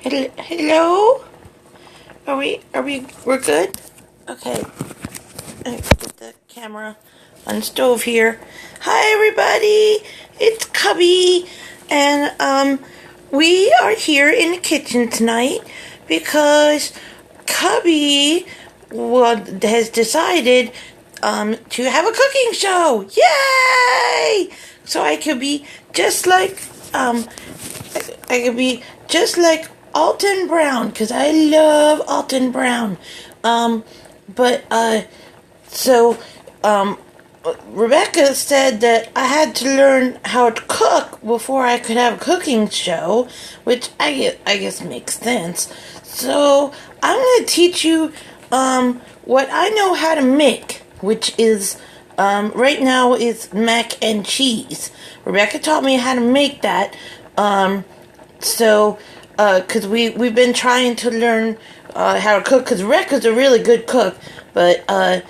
Hello? We're good? Okay. Let's get the camera on the stove here. Hi, everybody. It's Cubbie. And, we are here in the kitchen tonight because Cubbie has decided, to have a cooking show. Yay! So I could be just like, I could be just like Alton Brown, because I love Alton Brown. But, so, Rebecca said that I had to learn how to cook before I could have a cooking show, which I guess makes sense. So, I'm going to teach you, what I know how to make, which is, right now is mac and cheese. Rebecca taught me how to make that, because we've been trying to learn how to cook, because Rebecca's a really good cook, but I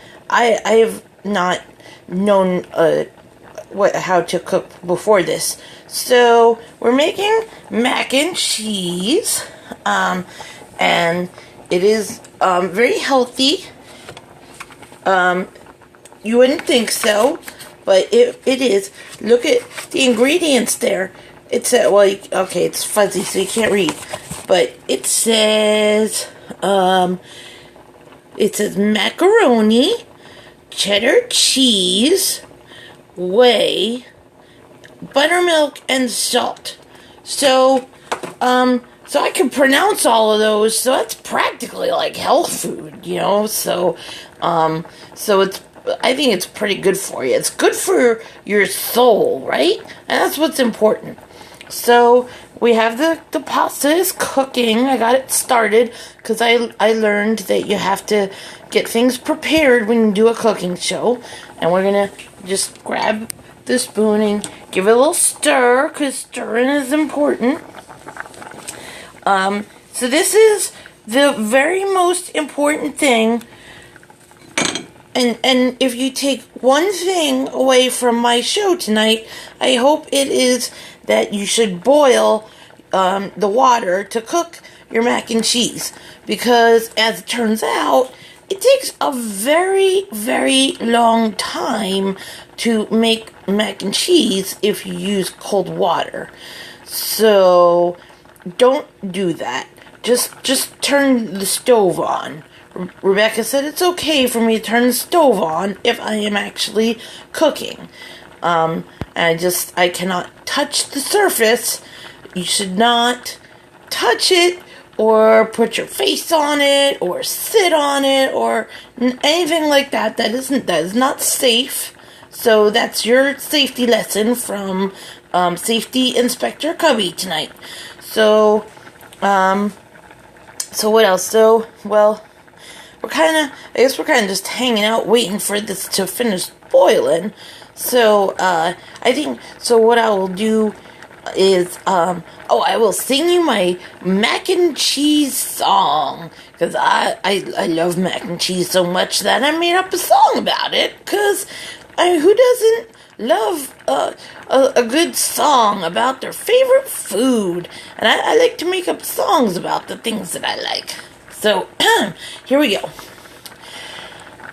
have not known how to cook before this. So we're making mac and cheese, and it is very healthy. You wouldn't think so, but it is. Look at the ingredients there. It's okay, it's fuzzy, so you can't read. But it says macaroni, cheddar cheese, whey, buttermilk, and salt. So I can pronounce all of those. So that's practically like health food, you know. So it's. I think it's pretty good for you. It's good for your soul, right? And that's what's important. So we have the pasta is cooking. I got it started because I learned that you have to get things prepared when you do a cooking show. And we're going to just grab the spoon and give it a little stir, because stirring is important. So this is the very most important thing. And if you take one thing away from my show tonight, I hope it is that you should boil the water to cook your mac and cheese. Because, as it turns out, it takes a very, very long time to make mac and cheese if you use cold water. So, don't do that. Just turn the stove on. Rebecca said it's okay for me to turn the stove on if I am actually cooking. I cannot touch the surface. You should not touch it or put your face on it or sit on it or anything like that. That is not safe. So that's your safety lesson from Safety Inspector Cubbie tonight. So what else? I guess we're kind of just hanging out waiting for this to finish boiling. So, what I will do is, I will sing you my mac and cheese song. Because I love mac and cheese so much that I made up a song about it. Because, who doesn't love a good song about their favorite food? And I like to make up songs about the things that I like. So, here we go.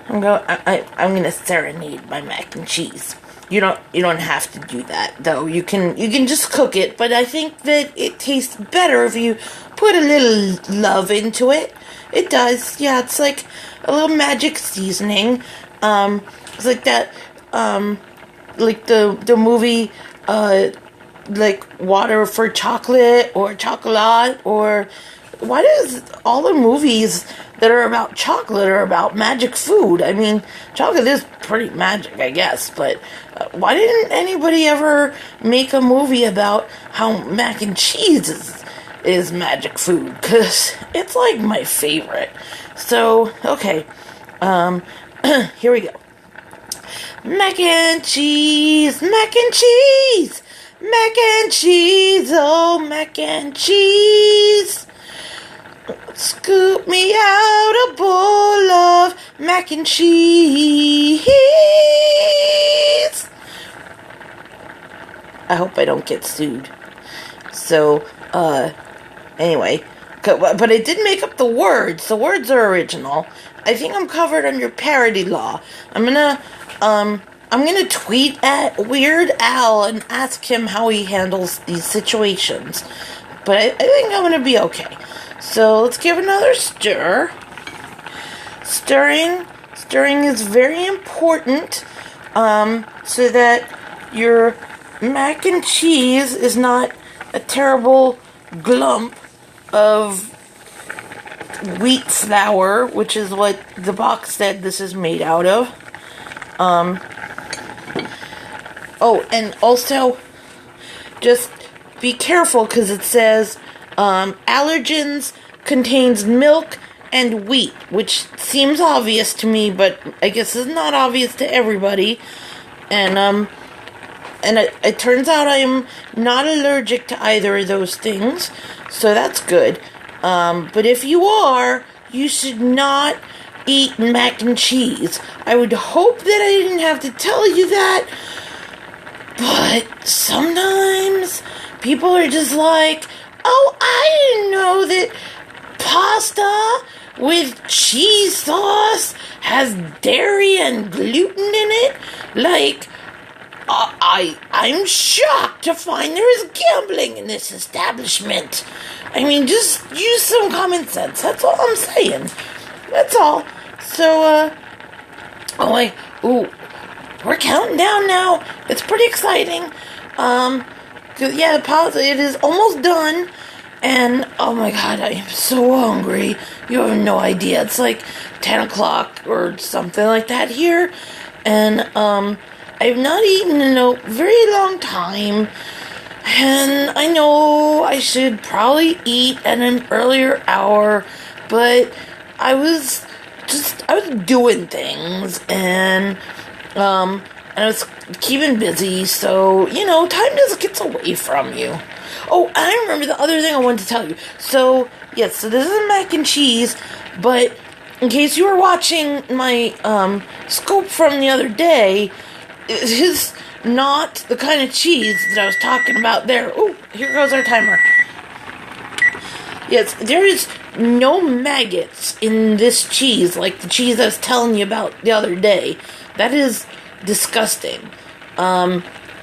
I'm gonna serenade my mac and cheese. You don't have to do that though. You can just cook it, but I think that it tastes better if you put a little love into it. It does, yeah. It's like a little magic seasoning. It's like that. Like the movie, like Water for Chocolate or Chocolat or. Why does all the movies that are about chocolate are about magic food? I mean, chocolate is pretty magic, I guess, but why didn't anybody ever make a movie about how mac and cheese is magic food? Because it's like my favorite. So, okay, here we go. Mac and cheese, mac and cheese, mac and cheese, oh, mac and cheese. Scoop me out a bowl of mac and cheese. I hope I don't get sued. So, anyway, But I did make up the words. The words are original. I think I'm covered under parody law. I'm gonna tweet at Weird Al and ask him how he handles these situations. But I think I'm gonna be okay. So let's give another stir. Stirring is very important, so that your mac and cheese is not a terrible glump of wheat flour, which is what the box said this is made out of. Oh, and also, just be careful because it says allergens contains milk and wheat, which seems obvious to me, but I guess it's not obvious to everybody. And it turns out I am not allergic to either of those things, so that's good. But if you are, you should not eat mac and cheese. I would hope that I didn't have to tell you that, but sometimes people are just like, oh, I didn't know that pasta with cheese sauce has dairy and gluten in it. Like, I'm shocked to find there is gambling in this establishment. I mean, just use some common sense. That's all I'm saying. That's all. So, we're counting down now. It's pretty exciting. It is almost done. And, oh my god, I am so hungry. You have no idea. It's like 10 o'clock or something like that here. And, I've not eaten in a very long time. And I know I should probably eat at an earlier hour. But I was doing things. And I was keeping busy. So, time just gets away from you. Oh, I remember the other thing I wanted to tell you. So, yes, so this is mac and cheese, but in case you were watching my scoop from the other day, it is not the kind of cheese that I was talking about there. Oh, here goes our timer. Yes, there is no maggots in this cheese, like the cheese I was telling you about the other day. That is disgusting.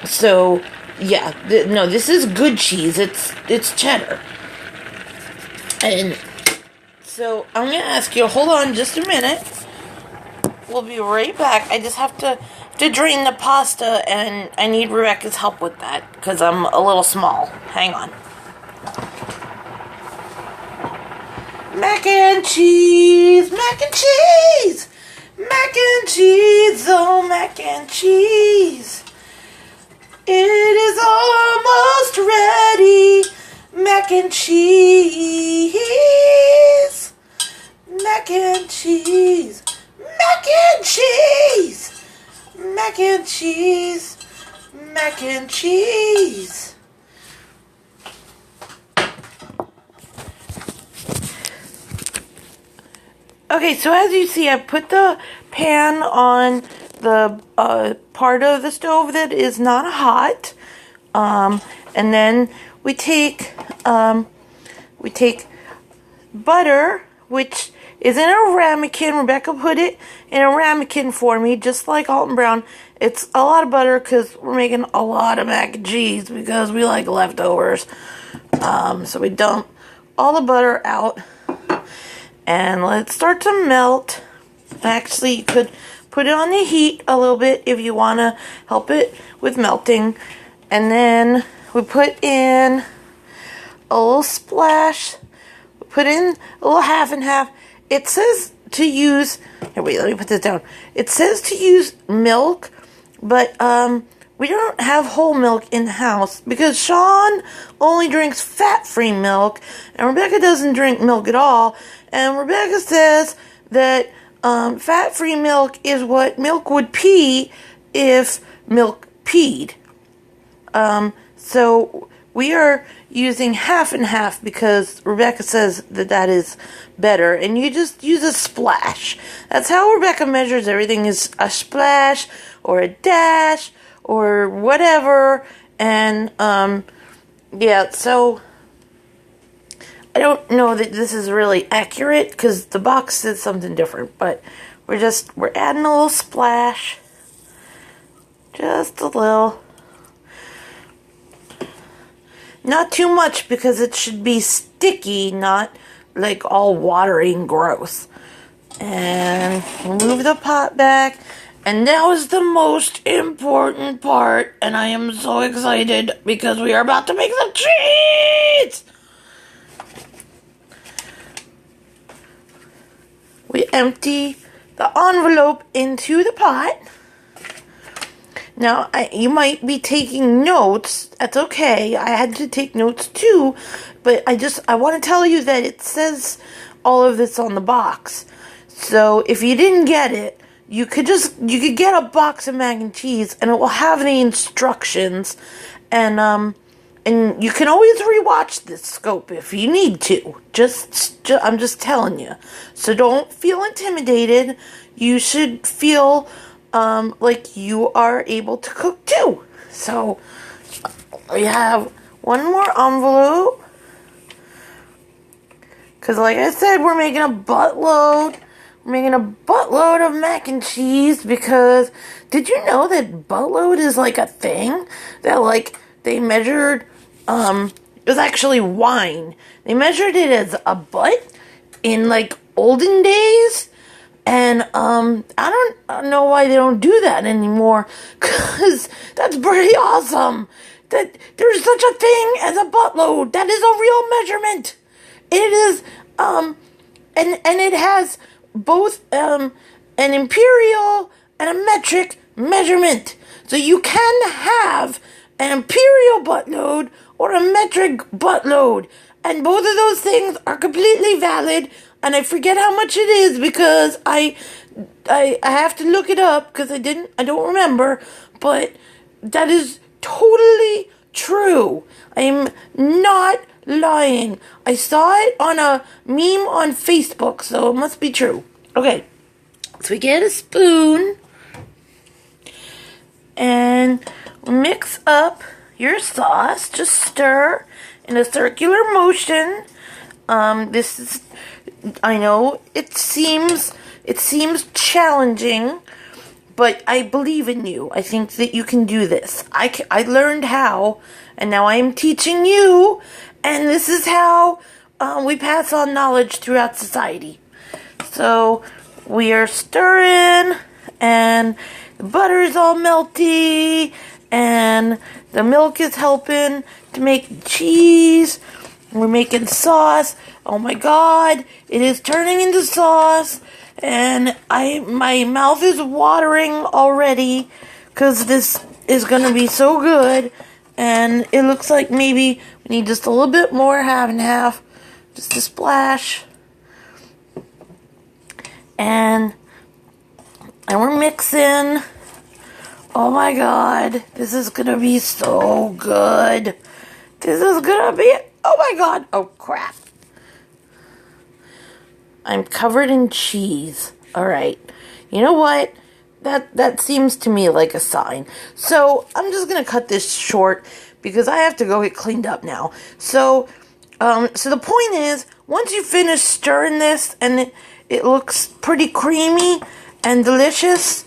So... yeah, this is good cheese. It's cheddar. And so I'm going to ask you, hold on just a minute. We'll be right back. I just have to drain the pasta, and I need Rebecca's help with that because I'm a little small. Hang on. Mac and cheese, mac and cheese, mac and cheese, oh mac and cheese. It is almost ready. Mac and cheese. Mac and cheese. Mac and cheese. Mac and cheese. Mac and cheese. Okay, so as you see, I put the pan on the part of the stove that is not hot, and then we take butter, which is in a ramekin. Rebecca put it in a ramekin for me, just like Alton Brown. It's a lot of butter because we're making a lot of mac and cheese because we like leftovers. So we dump all the butter out, and let it start to melt. Actually, you could put it on the heat a little bit if you want to help it with melting. And then we put in a little splash. We put in a little half and half. It says to use... Here, wait, let me put this down. It says to use milk, but we don't have whole milk in the house because Sean only drinks fat-free milk, and Rebecca doesn't drink milk at all. And Rebecca says that fat-free milk is what milk would pee if milk peed. So we are using half and half because Rebecca says that is better. And you just use a splash. That's how Rebecca measures everything, is a splash or a dash or whatever. And, yeah, so I don't know that this is really accurate because the box says something different, but we're adding a little splash. Just a little. Not too much because it should be sticky, not like all watery and gross. And move the pot back. And now is the most important part. And I am so excited because we are about to make some cheese! We empty the envelope into the pot. Now, you might be taking notes. That's okay. I had to take notes too. But I want to tell you that it says all of this on the box. So if you didn't get it, you could get a box of mac and cheese and it will have the instructions. And you can always rewatch this scope if you need to. I'm just telling you. So don't feel intimidated. You should feel like you are able to cook too. So we have one more envelope. Because like I said, we're making a buttload. We're making a buttload of mac and cheese because did you know that buttload is like a thing? That like they measured, it was actually wine. They measured it as a butt in like olden days. And I don't know why they don't do that anymore, because that's pretty awesome. That there's such a thing as a buttload. That is a real measurement. It is, and it has both an imperial and a metric measurement. So you can have an imperial buttload or a metric buttload. And both of those things are completely valid. And I forget how much it is because I have to look it up because I don't remember. But that is totally true. I'm not lying. I saw it on a meme on Facebook, so it must be true. Okay, so we get a spoon and mix up your sauce. Just stir in a circular motion. This is, I know it seems challenging, but I believe in you. I think that you can do this. I learned how, and now I am teaching you, and this is how we pass on knowledge throughout society. So we are stirring, and the butter is all melty, and the milk is helping to make cheese. We're making sauce. Oh my God, it is turning into sauce. And my mouth is watering already because this is going to be so good. And it looks like maybe we need just a little bit more, half and half. Just a splash. And we're mixing. Oh my God, this is going to be so good. This is going to be, oh my God, oh crap. I'm covered in cheese. All right. You know what? That seems to me like a sign. So I'm just going to cut this short because I have to go get cleaned up now. So the point is, once you finish stirring this and it looks pretty creamy and delicious,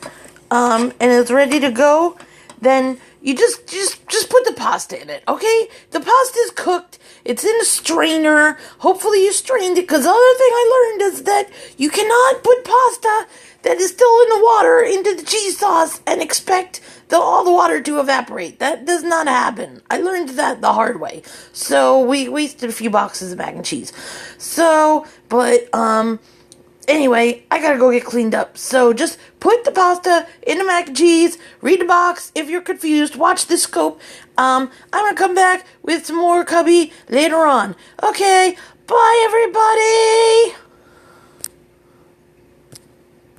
and it's ready to go, then you just put the pasta in it, okay? The pasta is cooked. It's in a strainer. Hopefully you strained it, because the other thing I learned is that you cannot put pasta that is still in the water into the cheese sauce and expect all the water to evaporate. That does not happen. I learned that the hard way. So we wasted a few boxes of mac and cheese. Anyway, I gotta go get cleaned up. So just put the pasta in the mac and cheese, read the box. If you're confused, watch this scope. I'm gonna come back with some more Cubbie later on. Okay, bye everybody!